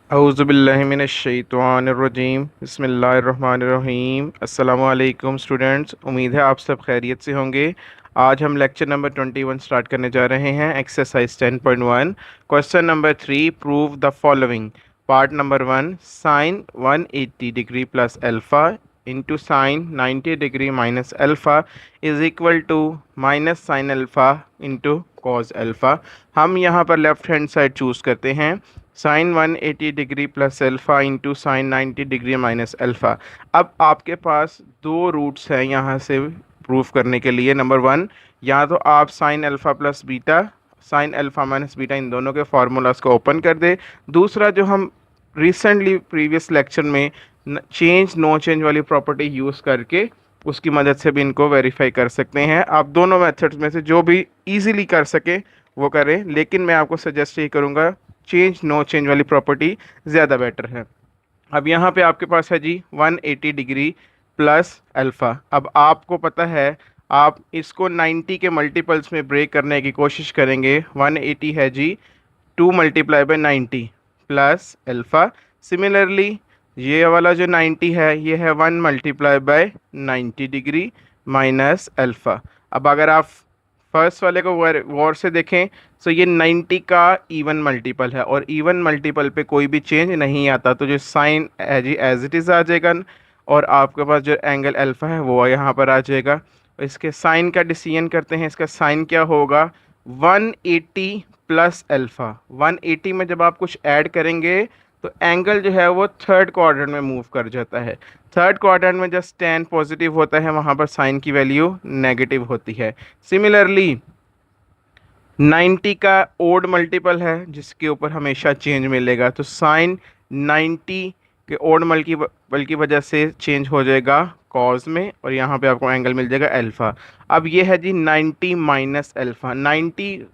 औज़ुबिल्लाहिमिनश्शैतानिर्रजीम बिस्मिल्लाहिर्रहमानिर्रहीम। अस्सलामु अलैकुम स्टूडेंट्स, उम्मीद है आप सब खैरियत से होंगे। आज हम लेक्चर नंबर 21 स्टार्ट करने जा रहे हैं। Exercise 10.1, question number 3, prove the following. Part number 1, sine 180 degree plus alpha into sine 90 degree minus alpha is equal to minus sine alpha into cos alpha. हम यहाँ पर लेफ़्ट हैंड साइड चूज़ करते हैं, sine 180 degree plus alpha into sine 90 degree minus alpha. अब आपके पास दो roots हैं यहाँ से प्रूफ करने के लिए। नंबर वन, या तो आप sine alpha plus beta, sine alpha minus beta, इन दोनों के फार्मूलाज को ओपन कर दे। दूसरा, जो हम रिसेंटली प्रीवियस लेक्चर में चेंज नो चेंज वाली प्रॉपर्टी यूज़ करके उसकी मदद से भी इनको वेरीफाई कर सकते हैं। आप दोनों मेथड्स में से जो भी इजीली कर सके वो करें, लेकिन मैं आपको सजेस्ट ये करूँगा चेंज नो चेंज वाली प्रॉपर्टी ज़्यादा बेटर है। अब यहाँ पे आपके पास है जी 180 डिग्री प्लस अल्फ़ा। अब आपको पता है, आप इसको 90 के मल्टीपल्स में ब्रेक करने की कोशिश करेंगे। 180 है जी 2 multiply by 90 plus alpha. Similarly ये वाला जो 90 है ये है 1 multiply by 90 degree minus alpha. अब अगर आप फर्स्ट वाले को गौर से देखें तो ये 90 का इवन मल्टीपल है और इवन मल्टीपल पे कोई भी चेंज नहीं आता, तो जो साइन है जी एज इट इज़ आ जाएगा और आपके पास जो एंगल अल्फ़ा है वो यहाँ पर आ जाएगा। इसके साइन का डिसीजन करते हैं, इसका साइन क्या होगा, 180 प्लस अल्फ़ा। 180 में जब आप कुछ ऐड करेंगे तो एंगल जो है वो थर्ड क्वाड्रेंट में मूव कर जाता है। थर्ड क्वाड्रेंट में जस्ट tan पॉजिटिव होता है, वहाँ पर साइन की वैल्यू नेगेटिव होती है। सिमिलरली 90 का ओड मल्टीपल है जिसके ऊपर हमेशा चेंज मिलेगा, तो साइन 90 के ओड मल्टीपल की वजह से चेंज हो जाएगा कॉज में और यहाँ पे आपको एंगल मिल जाएगा अल्फ़ा। अब ये है जी 90 माइनस अल्फ़ा। 90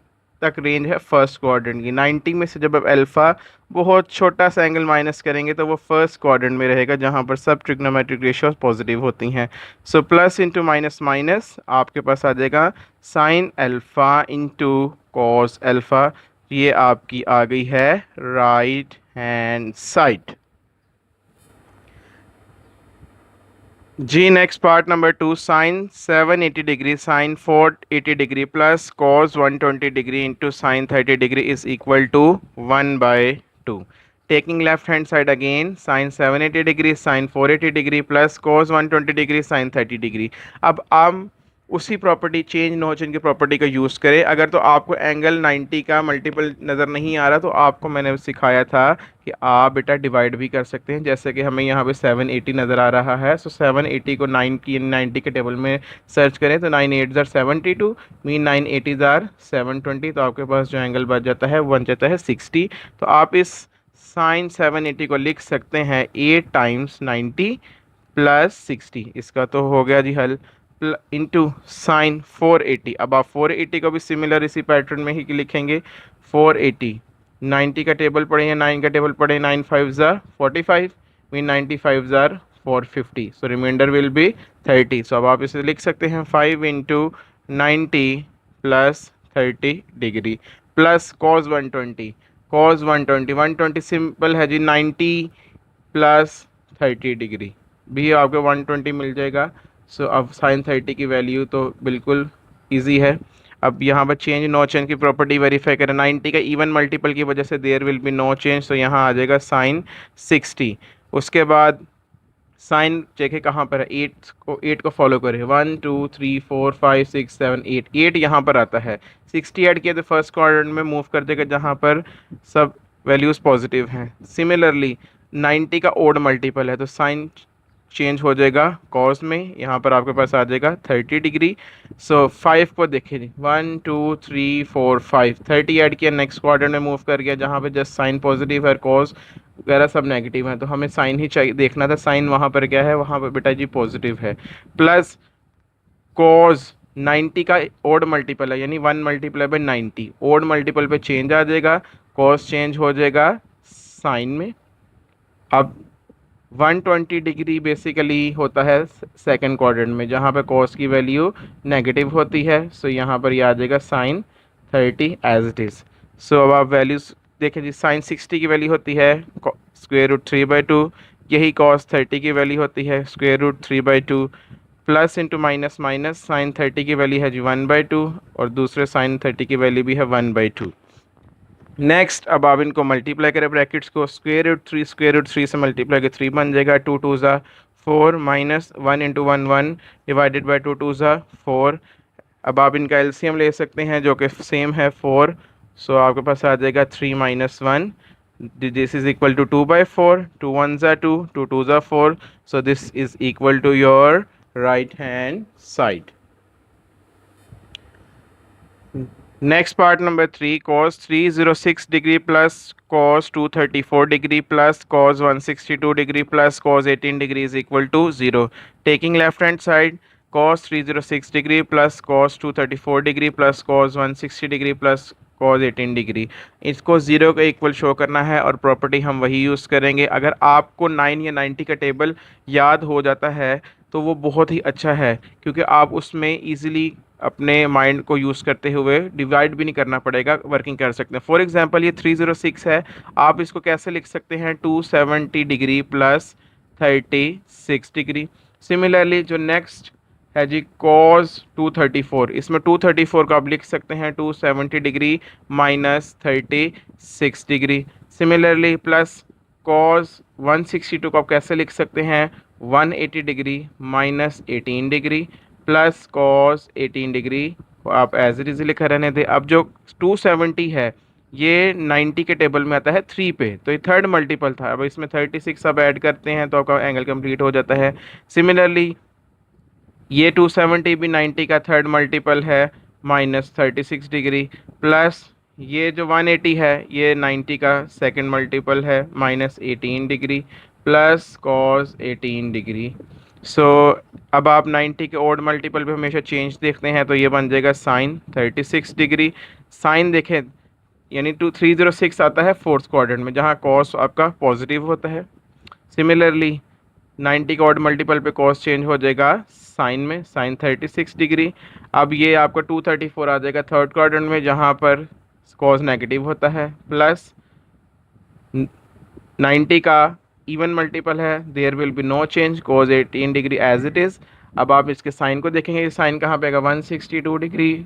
तक रेंज है फर्स्ट क्वाड्रेंट की। 90 में से जब आप अल्फ़ा बहुत छोटा सा एंगल माइनस करेंगे तो वो फर्स्ट क्वाड्रेंट में रहेगा जहाँ पर सब ट्रिग्नोमेट्रिक रेशियोज पॉजिटिव होती हैं। So plus into minus minus आपके पास आ जाएगा sine alpha into cos alpha. ये आपकी आ गई है राइट हैंड साइड जी। Next part number 2, sine 780 degree sine 480 degree plus cos 120 degree into sine 30 degree is equal to 1/2। Taking left hand side again, sine 780 degree sine 480 degree plus cos 120 degree sine 30 degree. अब हम उसी property change no change की property का use करें। अगर तो आपको angle 90 का मल्टीपल नज़र नहीं आ रहा तो आपको मैंने सिखाया था कि आप बेटा डिवाइड भी कर सकते हैं। जैसे कि हमें यहाँ पे 780 नज़र आ रहा है, सो 780 को 90 के टेबल में सर्च करें तो 9 8 ज़ार 72 मीन 9 80 ज़ार 720, तो आपके पास जो एंगल बच जाता है वो बन जाता है 60। तो आप इस साइन 780 को लिख सकते हैं 8 टाइम्स 90 प्लस 60। इसका तो हो गया जी हल, इंटू साइन 480। अब आप 480 को भी सिमिलर इसी पैटर्न में ही लिखेंगे। 480 90 का टेबल पढ़े हैं, 9 का टेबल पढ़े, 9 5 ज़ार 45 मीन 95 ज़ार 450, so remainder will be 30। So अब आप इसे लिख सकते हैं 5 into 90 plus 30 degree plus cos 120। Cos 120 simple है जी 90 प्लस 30 डिग्री भी आपको 120 मिल जाएगा। सो अब साइन 30 की वैल्यू तो बिल्कुल इजी है। अब यहाँ पर चेंज नो चेंज की प्रॉपर्टी वेरीफाई करें। 90 का इवन मल्टीपल की वजह से there will be no change, तो यहाँ आ जाएगा साइन 60। उसके बाद साइन चेक है कहाँ पर है, 8 को फॉलो करें। 1 2 3 4 5 6 7 8, 8 यहाँ पर आता है। 60 ऐड किया तो फर्स्ट क्वाड्रेंट में मूव कर देगा जहाँ पर सब वैल्यूज़ पॉजिटिव हैं। सिमिलरली 90 का ओड मल्टीपल है तो साइन चेंज हो जाएगा कॉस में, यहाँ पर आपके पास आ जाएगा 30 डिग्री। सो 5 को देखिए, 1 2 3 4 5, 30 ऐड किया, नेक्स्ट क्वाड्रेंट में मूव कर गया जहाँ पे जस्ट साइन पॉजिटिव है, कॉस वगैरह सब नेगेटिव है, तो हमें साइन ही चाहिए देखना था। साइन वहाँ पर क्या है, वहाँ पर बेटा जी पॉजिटिव है। प्लस कॉस 90 का ओड मल्टीपल है यानी 1 मल्टीप्लाई बाई 90, ओड मल्टीपल पे चेंज आ जाएगा, कॉस चेंज हो जाएगा साइन में। अब 120 डिग्री बेसिकली होता है सेकंड क्वाड्रेंट में जहाँ पे कॉस की वैल्यू नेगेटिव होती है, सो यहाँ पर ये आ जाएगा साइन 30 एज इट इज़। सो अब आप वैल्यूज़ देखें जी, साइन 60 की वैल्यू होती है स्क्वायर रूट 3/2, यही कॉस 30 की वैल्यू होती है square root 3/2, plus into minus minus, sine 30 की वैल्यू है जी 1/2 और दूसरे साइन 30 की वैल्यू भी है 1/2। नेक्स्ट अब आप इनको मल्टीप्लाई करें ब्रैकेट्स को, स्क्वायर रूट थ्री से मल्टीप्लाई कर 3 बन जाएगा, 2 2 ज़ा 4 माइनस 1 इंटू 1 1 डिवाइडेड बाई 2 2 ज़ा 4। अब आप इनका एलसीएम ले सकते हैं जो कि सेम है 4, सो आपके पास आ जाएगा 3 minus 1, this is equal to 2/4, 2 1 ज़ा 2, 2 2 ज़ा 4, so this is equal to your right hand side. Next part number 3, cos 306 degree plus cos 234 degree plus cos 162 degree plus cos 18 degree is equal to 0. Taking left hand side, cos 306 degree plus cos 234 degree plus cos 160 degree plus cos 18 degree, इसको 0 के equal show करना है और property हम वही use करेंगे। अगर आपको 9 या 90 का टेबल याद हो जाता है तो वो बहुत ही अच्छा है, क्योंकि आप उसमें इजीली अपने माइंड को यूज़ करते हुए डिवाइड भी नहीं करना पड़ेगा, वर्किंग कर सकते हैं। फॉर एग्जांपल ये 306 है, आप इसको कैसे लिख सकते हैं 270 डिग्री प्लस 36 डिग्री। सिमिलरली जो नेक्स्ट है जी cos 234, इसमें 234 को आप लिख सकते हैं 270 degree minus 36 degree. Similarly plus cos 162 को आप कैसे लिख सकते हैं 180 degree minus 18 degree plus cos 18 degree को आप एज इट इज लिखा रहने दें। अब जो 270 है ये 90 के टेबल में आता है 3 पे, तो ये थर्ड मल्टीपल था। अब इसमें 36 अब ऐड करते हैं तो आपका एंगल कंप्लीट हो जाता है। सिमिलरली ये 270 भी 90 का थर्ड मल्टीपल है माइनस 36 डिग्री, प्लस ये जो 180 है ये 90 का सेकंड मल्टीपल है minus 18 degree plus cos 18 degree. So अब आप 90 के ओड मल्टीपल पे हमेशा चेंज देखते हैं तो ये बन जाएगा साइन 36 डिग्री। साइन देखें यानी 306 आता है फोर्थ क्वाड्रेंट में जहाँ कॉस आपका पॉजिटिव होता है। सिमिलरली 90 का ऑड मल्टीपल पे कॉस चेंज हो जाएगा साइन में, साइन 36 डिग्री। अब ये आपका 234 आ जाएगा थर्ड क्वाड्रेंट में जहाँ पर कॉस नेगेटिव होता है, प्लस 90 का इवन मल्टीपल है, there will be no change, cos 18 degree as it is. अब आप इसके साइन को देखेंगे, साइन कहाँ पे आएगा 162 डिग्री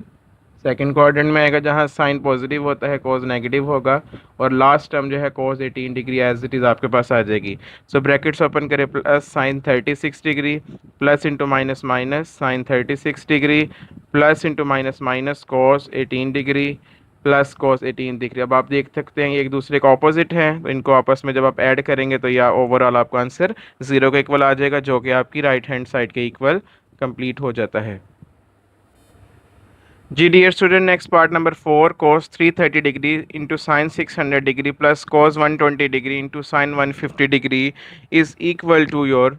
सेकंड क्वाड्रेंट में आएगा जहाँ साइन पॉजिटिव होता है कॉस नेगेटिव होगा, और लास्ट टर्म जो है cos 18 degree as it is आपके पास आ जाएगी। सो ब्रैकेट्स ओपन करें, plus sine 36 degree plus into minus minus sine 36 degree plus into minus minus cos 18 degree plus cos 18 degree. अब आप देख सकते हैं ये एक दूसरे का ऑपोजिट है, तो इनको आपस में जब आप ऐड करेंगे तो या ओवरऑल आपका आंसर 0 के इक्वल आ जाएगा, जो कि आपकी राइट हैंड साइड के इक्वल कंप्लीट हो जाता है। जी dear student, next part number 4, cos 330 degree into sine 600 degree plus cos 120 degree into sine 150 degree is equal to your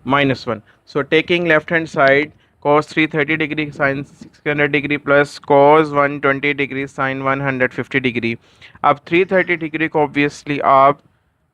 -1। So taking left hand side cos 330 degree sine 600 degree plus cos 120 degree sine 150 degree. अब 330 degree को obviously आप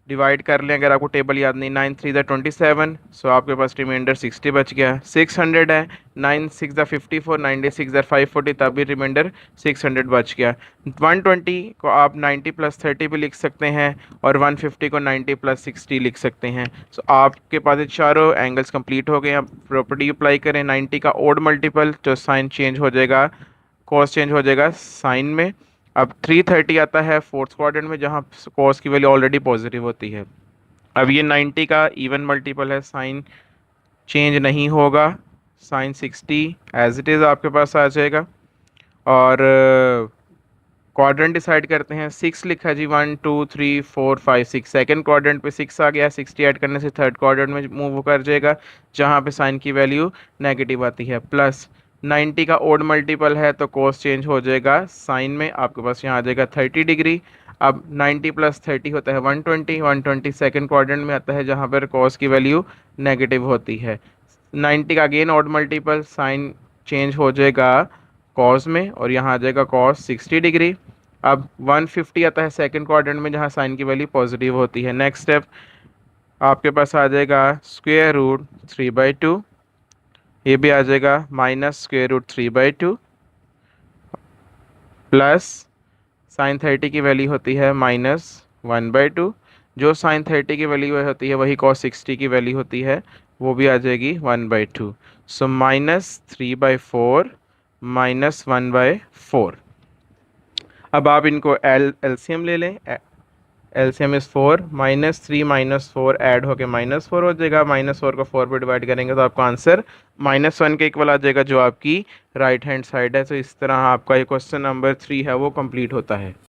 divide कर लें, अगर आपको table याद नहीं, 9 3 27, सो आपके पास रिमाइंडर 60 बच गया। 600 है, 9 6 54, 96 540, तब भी रिमाइंडर 600 बच गया। 120 को आप 90 प्लस 30 भी लिख सकते हैं और 150 को 90 प्लस 60 लिख सकते हैं। सो आपके पास ये चारों एंगल्स कंप्लीट हो गए। अब प्रॉपर्टी अप्लाई करें, 90 का ओड मल्टीपल तो साइन चेंज हो जाएगा, कॉस चेंज हो जाएगा साइन में। अब 330 आता है फोर्थ क्वाड्रेंट में जहाँ कॉस की वैल्यू ऑलरेडी पॉजिटिव होती है। अब ये 90 का इवन मल्टीपल है, साइन चेंज नहीं होगा, साइन 60 एज इट इज़ आपके पास आ जाएगा। और क्वाड्रेंट डिसाइड करते हैं, 6 लिखा जी 1 2 3 4 5 6, सेकेंड क्वाड्रेंट पे 6 आ गया, 60 ऐड करने से थर्ड क्वाड्रेंट में मूव कर जाएगा जहाँ पे साइन की वैल्यू नेगेटिव आती है। प्लस 90 का ओड मल्टीपल है तो कोस चेंज हो जाएगा साइन में, आपके पास यहाँ आ जाएगा 30 डिग्री। अब 90 प्लस 30 होता है 120, 120 सेकेंड क्वाड्रेंट में आता है जहाँ पर कॉस की वैल्यू नेगेटिव होती है। 90 का again odd multiple, sine change हो जाएगा कॉस में और यहाँ आ जाएगा कॉस 60 डिग्री। अब 150 आता है सेकंड क्वाड्रेंट में जहाँ साइन की वैल्यू पॉजिटिव होती है। नेक्स्ट स्टेप आपके पास आ जाएगा स्क्वायर रूट 3/2, ये भी आ जाएगा minus square root 3/2 plus sine 30 की वैल्यू होती है -1/2। जो साइन 30 की वैल्यू होती है वही कॉस 60 की वैल्यू होती है, वो भी आ जाएगी 1/2। सो -3/4 -1/4। अब आप इनको एलसीएम ले लें। एलसीएम इज़ 4, -3 -4 ऐड होके -4 हो जाएगा। -4 को 4 पे डिवाइड करेंगे तो आपका आंसर -1 के इक्वल आ जाएगा, जो आपकी राइट हैंड साइड है। तो इस तरह आपका ये क्वेश्चन नंबर 3 है वो कंप्लीट होता है।